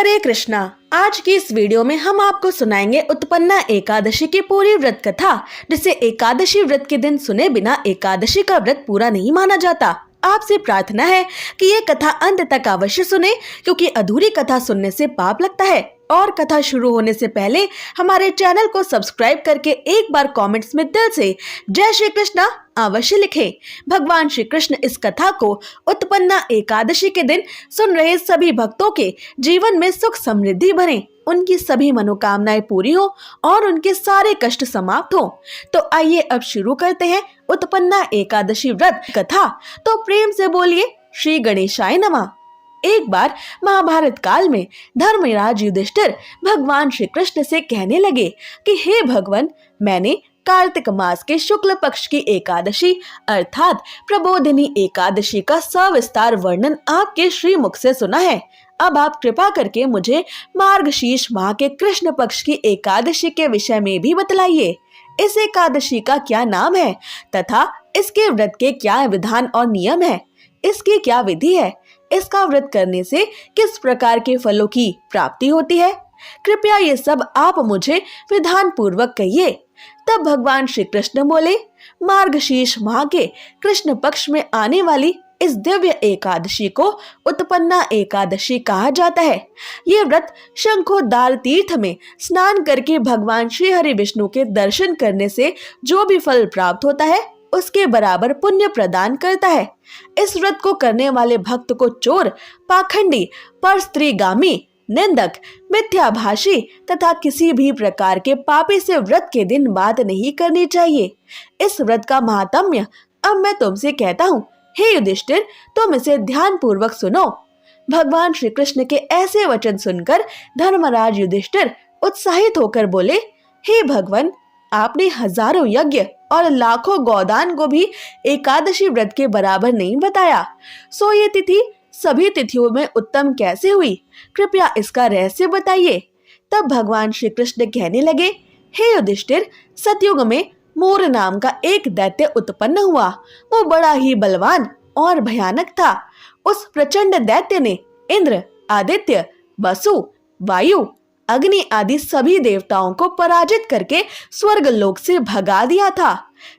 हरे कृष्णा। आज की इस वीडियो में हम आपको सुनाएंगे उत्पन्ना एकादशी की पूरी व्रत कथा, जिसे एकादशी व्रत के दिन सुने बिना एकादशी का व्रत पूरा नहीं माना जाता। आपसे प्रार्थना है कि ये कथा अंत तक अवश्य सुने, क्योंकि अधूरी कथा सुनने से पाप लगता है। और कथा शुरू होने से पहले हमारे चैनल को सब्सक्राइब करके एक बार कमेंट्स में दिल से जय श्री कृष्णा अवश्य लिखें। भगवान श्री कृष्ण इस कथा को उत्पन्ना एकादशी के दिन सुन रहे सभी भक्तों के जीवन में सुख समृद्धि भरे, उनकी सभी मनोकामनाएं पूरी हो और उनके सारे कष्ट समाप्त हो। तो आइए अब शुरू करते हैं उत्पन्ना एकादशी व्रत कथा। तो प्रेम से बोलिए श्री गणेशाय नमः। एक बार महाभारत काल में धर्मराज युधिष्ठिर भगवान श्री कृष्ण से कहने लगे कि हे भगवान, मैंने कार्तिक मास के शुक्ल पक्ष की एकादशी अर्थात प्रबोधिनी एकादशी का सविस्तार वर्णन आपके श्री मुख से सुना है। अब आप कृपा करके मुझे मार्गशीर्ष माह के कृष्ण पक्ष की एकादशी के विषय में भी बतलाइए। इस एकादशी का क्या नाम है तथा इसके व्रत के क्या विधान और नियम है, इसकी क्या विधि है, इसका व्रत करने से किस प्रकार के फलों की प्राप्ति होती है। कृपया ये सब आप मुझे विधान पूर्वक कहिए। तब भगवान श्री कृष्ण बोले, मार्गशीर्ष माह के कृष्ण पक्ष में आने वाली इस दिव्य एकादशी को उत्पन्ना एकादशी कहा जाता है। ये व्रत शंखोद्धार तीर्थ में स्नान करके भगवान श्री हरि विष्णु के दर्शन करने से जो भी फल प्राप्त होता है उसके बराबर पुण्य प्रदान करता है। इस व्रत को करने वाले भक्त को चोर, पाखंडी, परस्त्रीगामी, निंदक, मिथ्याभाषी तथा किसी भी प्रकार के पापी से व्रत के दिन बात नहीं करनी चाहिए। इस व्रत का महात्म्य अब मैं तुमसे कहता हूँ। हे युधिष्ठिर, तुम इसे ध्यान पूर्वक सुनो। भगवान श्री कृष्ण के ऐसे वचन सुनकर धर्मराज युधिष्ठिर उत्साहित होकर बोले, हे भगवान, आपने हजारों यज्ञ और लाखों गौदान को भी एकादशी व्रत के बराबर नहीं बताया, सो ये तिथि सभी तिथियों में उत्तम कैसे हुई? कृपया इसका रहस्य बताइए। तब भगवान श्री कृष्ण कहने लगे, हे युधिष्ठिर, सतयुग में मोर नाम का एक दैत्य उत्पन्न हुआ। वो बड़ा ही बलवान और भयानक था। उस प्रचंड दैत्य ने इंद्र, आदित्य, वसु, वायु, अग्नि आदि सभी देवताओं को पराजित करके स्वर्ग लोक से भगा दिया था।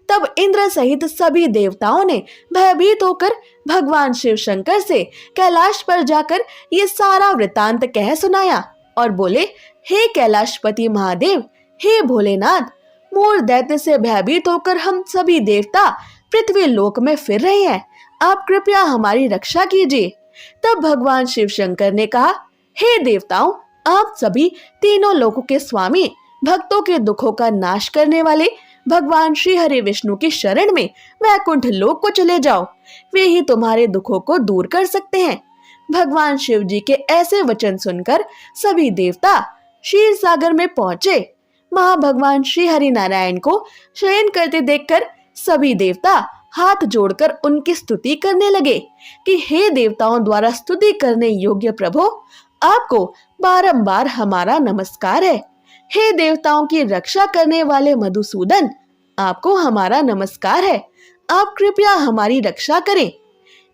तब इंद्र सहित सभी देवताओं ने भयभीत होकर भगवान शिव शंकर से कैलाश पर जाकर ये सारा वृतांत कह सुनाया और बोले, हे कैलाशपति महादेव, हे भोलेनाथ, मोर दैत्य से भयभीत होकर हम सभी देवता पृथ्वी लोक में फिर रहे हैं, आप कृपया हमारी रक्षा कीजिए। तब भगवान शिव शंकर ने कहा, हे देवताओं, आप सभी तीनों लोकों के स्वामी, भक्तों के दुखों का नाश करने वाले भगवान श्री हरि विष्णु की शरण में वैकुंठ लोक को चले जाओ, वे ही तुम्हारे दुखों को दूर कर सकते हैं। भगवान शिव जी के ऐसे वचन सुनकर सभी देवता क्षीर सागर में पहुंचे। वहां भगवान श्री हरि नारायण को शयन करते देखकर सभी देवता हाथ जोड़कर उनकी स्तुति करने लगे कि हे देवताओं द्वारा स्तुति करने योग्य प्रभु, आपको बारंबार हमारा नमस्कार है। हे देवताओं की रक्षा करने वाले मधुसूदन, आपको हमारा नमस्कार है। आप कृपया हमारी रक्षा करें।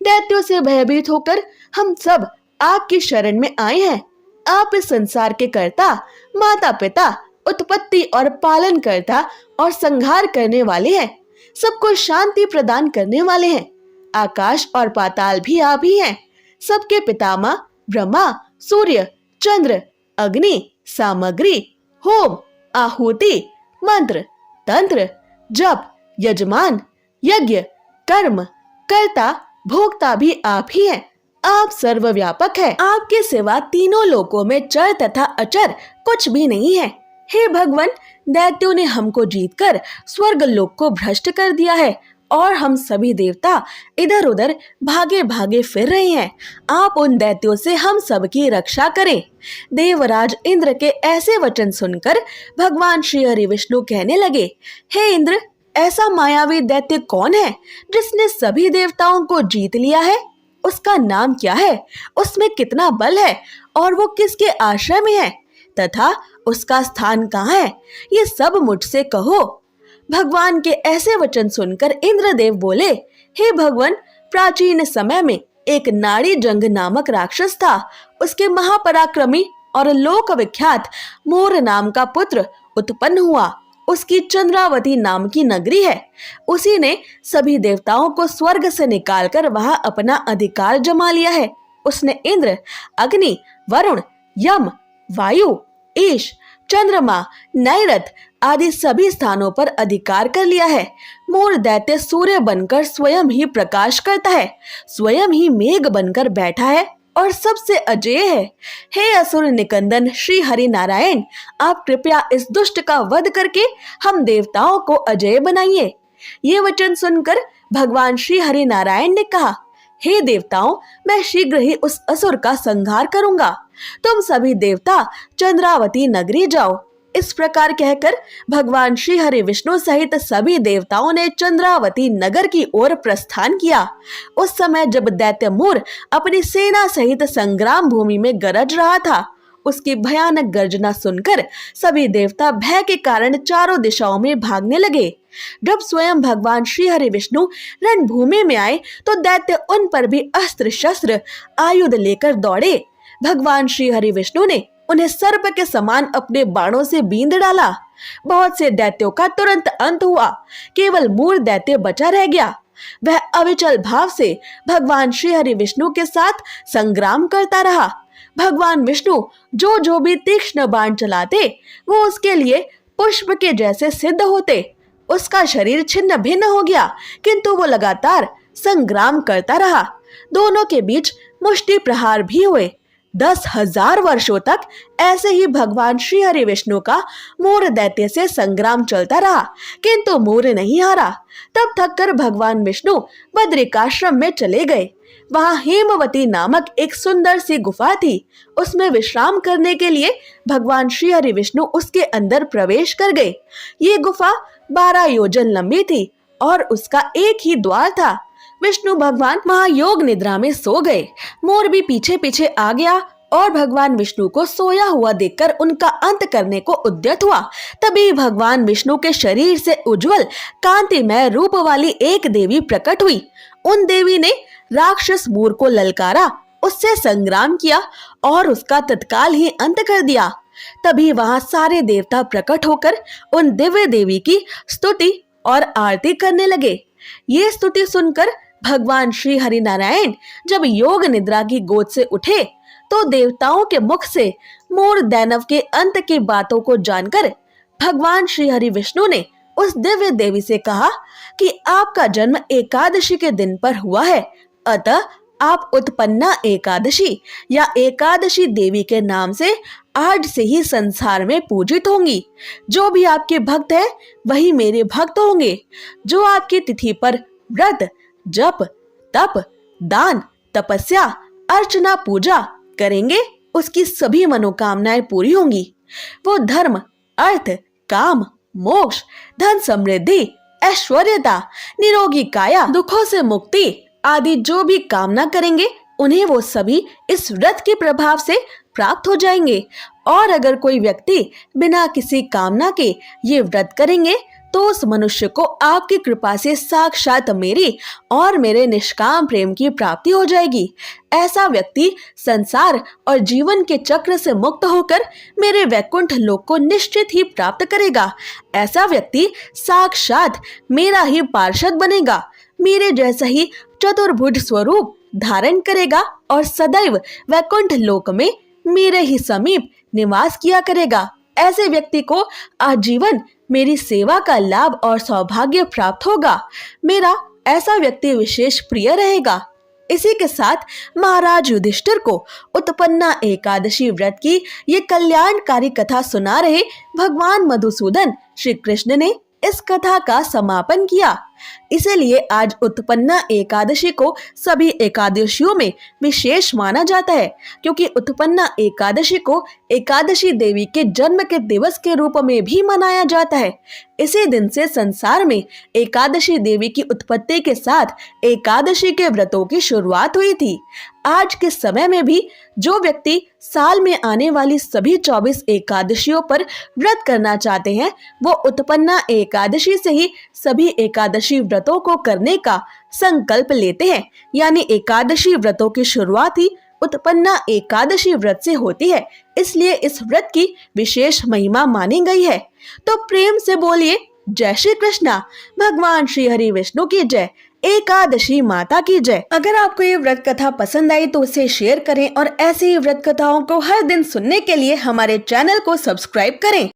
दैत्यों से भयभीत होकर हम सब आपकी शरण में आए हैं। आप इस संसार के कर्ता, माता पिता, उत्पत्ति और पालन करता और संहार करने वाले हैं। सबको शांति प्रदान करने वाले हैं। आकाश और पाताल भी आप ही हैं। सबके पितामह ब्रह्मा, सूर्य, चंद्र, अग्नि, सामग्री, होम, आहुति, मंत्र, तंत्र, जप, यजमान, यज्ञ, कर्म, कर्ता, भोक्ता भी आप ही हैं। आप सर्वव्यापक हैं। आपके सिवा तीनों लोकों में चर तथा अचर कुछ भी नहीं है। हे भगवान, दैत्यों ने हमको जीतकर स्वर्ग लोक को भ्रष्ट कर दिया है और हम सभी देवता इधर उधर भागे भागे फिर रहे हैं। आप उन दैत्यों से हम सबकी रक्षा करें। देवराज इंद्र के ऐसे वचन सुनकर भगवान श्री हरि विष्णु कहने लगे, हे इंद्र, ऐसा मायावी दैत्य कौन है जिसने सभी देवताओं को जीत लिया है? उसका नाम क्या है? उसमें कितना बल है और वो किसके आश्रय में है तथा उसका स्थान कहाँ है? ये सब मुझसे कहो। भगवान के ऐसे वचन सुनकर इंद्रदेव बोले, हे भगवान, प्राचीन समय में एक नाड़ी जंग नामक राक्षस था। उसके महापराक्रमी और लोक विख्यात मोर नाम का पुत्र उत्पन्न हुआ। उसकी चंद्रावती नाम की नगरी है। उसी ने सभी देवताओं को स्वर्ग से निकालकर वहां अपना अधिकार जमा लिया है। उसने इंद्र, अग्नि, वरुण, यम, वायु, ईश, चंद्रमा, नैरथ आदि सभी स्थानों पर अधिकार कर लिया है। मोर दैत्य सूर्य बनकर स्वयं ही प्रकाश करता है, स्वयं ही मेघ बनकर बैठा है और सबसे अजेय है। हे असुर निकंदन श्री हरि नारायण, आप कृपया इस दुष्ट का वध करके हम देवताओं को अजेय बनाइए। ये वचन सुनकर भगवान श्री हरि नारायण ने कहा, हे देवताओं, मैं शीघ्र ही उस असुर का संहार करूंगा। तुम सभी देवता चंद्रावती नगरी जाओ। इस प्रकार कहकर भगवान श्री हरि विष्णु सहित सभी देवताओं ने चंद्रावती नगर की ओर प्रस्थान किया। उस समय जब दैत्य मोर अपनी सेना सहित संग्राम भूमि में गरज रहा था, उसकी भयानक गर्जना सुनकर सभी देवता भय के कारण चारों दिशाओं में भागने लगे। जब स्वयं भगवान श्री हरि विष्णु रणभूमि में आए तो दैत्य उन पर भी अस्त्र शस्त्र आयुध लेकर दौड़े। भगवान श्री हरि विष्णु ने उन्हें सर्प के समान अपने बाणों से बींध डाला। बहुत से दैत्यों का तुरंत अंत हुआ, केवल मूर दैत्य बचा रह गया। वह अविचल भाव से भगवान श्री हरि विष्णु के साथ संग्राम करता रहा। भगवान विष्णु जो भी तीक्ष्ण बाण चलाते वो उसके लिए पुष्प के जैसे सिद्ध होते। उसका शरीर छिन्न भिन्न हो गया, किंतु वो लगातार संग्राम करता रहा। दोनों के बीच मुष्टि प्रहार भी हुए। 10,000 वर्षों तक ऐसे ही भगवान श्री हरि विष्णु का मोर दैत्य से संग्राम चलता रहा, किंतु मोर नहीं हारा। तब थक कर भगवान विष्णु बद्रिकाश्रम में चले गए। वहां हेमवती नामक एक सुंदर सी गुफा थी। उसमें विश्राम करने के लिए भगवान श्री हरि विष्णु उसके अंदर प्रवेश कर गए। ये गुफा 12 योजन लंबी थी और उसका एक ही द्वार था। विष्णु भगवान महायोग निद्रा में सो गए। मोर भी पीछे पीछे आ गया और भगवान विष्णु को सोया हुआ देखकर उनका अंत करने को उद्यत हुआ। तभी भगवान विष्णु के शरीर से उज्जवल कांतिमय रूप वाली एक देवी प्रकट हुई। उन देवी ने राक्षस मोर को ललकारा, उससे संग्राम किया और उसका तत्काल ही अंत कर दिया। तभी वहां सारे देवता प्रकट होकर उन दिव्य देवी की स्तुति और आरती करने लगे। ये स्तुति सुनकर भगवान श्री हरि नारायण जब योग निद्रा की गोद से उठे तो देवताओं के मुख से मोर दैनव के अंत की बातों को जानकर भगवान श्री हरि विष्णु ने उस दिव्य देवी से कहा कि आपका जन्म एकादशी के दिन पर हुआ है, अतः आप उत्पन्ना एकादशी या एकादशी देवी के नाम से आज से ही संसार में पूजित होंगी। जो भी आपके भक्त है वही मेरे भक्त होंगे। जो आपकी तिथि पर व्रत, जप, तप, दान, तपस्या, अर्चना, पूजा करेंगे उसकी सभी मनोकामनाएं पूरी होंगी। वो धर्म, अर्थ, काम, मोक्ष, धन समृद्धि, ऐश्वर्यता, निरोगी काया, दुखों से मुक्ति आदि जो भी कामना करेंगे उन्हें वो सभी इस व्रत के प्रभाव से प्राप्त हो जाएंगे। और अगर कोई व्यक्ति बिना किसी कामना के ये व्रत करेंगे तो उस मनुष्य को आपकी कृपा से साक्षात मेरी और मेरे निष्काम प्रेम की प्राप्ति हो जाएगी। ऐसा व्यक्ति संसार और जीवन के चक्र से मुक्त होकर मेरे वैकुंठ लोक को निश्चित ही प्राप्त करेगा। ऐसा व्यक्ति साक्षात मेरा ही पार्षद बनेगा, मेरे जैसा ही चतुर्भुज स्वरूप धारण करेगा और सदैव वैकुंठ लोक में मेरे ही समीप निवास किया करेगा। ऐसे व्यक्ति को आजीवन मेरी सेवा का लाभ और सौभाग्य प्राप्त होगा। मेरा ऐसा व्यक्ति विशेष प्रिय रहेगा। इसी के साथ महाराज युधिष्ठिर को उत्पन्ना एकादशी व्रत की ये कल्याणकारी कथा सुना रहे भगवान मधुसूदन श्री कृष्ण ने इस कथा का समापन किया। इसीलिए आज उत्पन्ना एकादशी को सभी एकादशियों में विशेष माना जाता है, क्योंकि उत्पन्ना एकादशी को एकादशी देवी के जन्म के दिवस के रूप में भी मनाया जाता है। इसी दिन से संसार में एकादशी देवी की उत्पत्ति के साथ एकादशी के व्रतों की शुरुआत हुई थी। आज के समय में भी जो व्यक्ति साल में आने वाली सभी 24 एकादशियों पर व्रत करना चाहते हैं वो उत्पन्ना एकादशी से ही सभी एकादशी व्रतों को करने का संकल्प लेते हैं। यानी एकादशी व्रतों की शुरुआत ही उत्पन्ना एकादशी व्रत से होती है, इसलिए इस व्रत की विशेष महिमा मानी गई है। तो प्रेम से बोलिए जय श्री कृष्णा। भगवान श्री हरि विष्णु की जय। एकादशी माता की जय। अगर आपको ये व्रत कथा पसंद आई तो उसे शेयर करें और ऐसी ही व्रत कथाओं को हर दिन सुनने के लिए हमारे चैनल को सब्सक्राइब करें।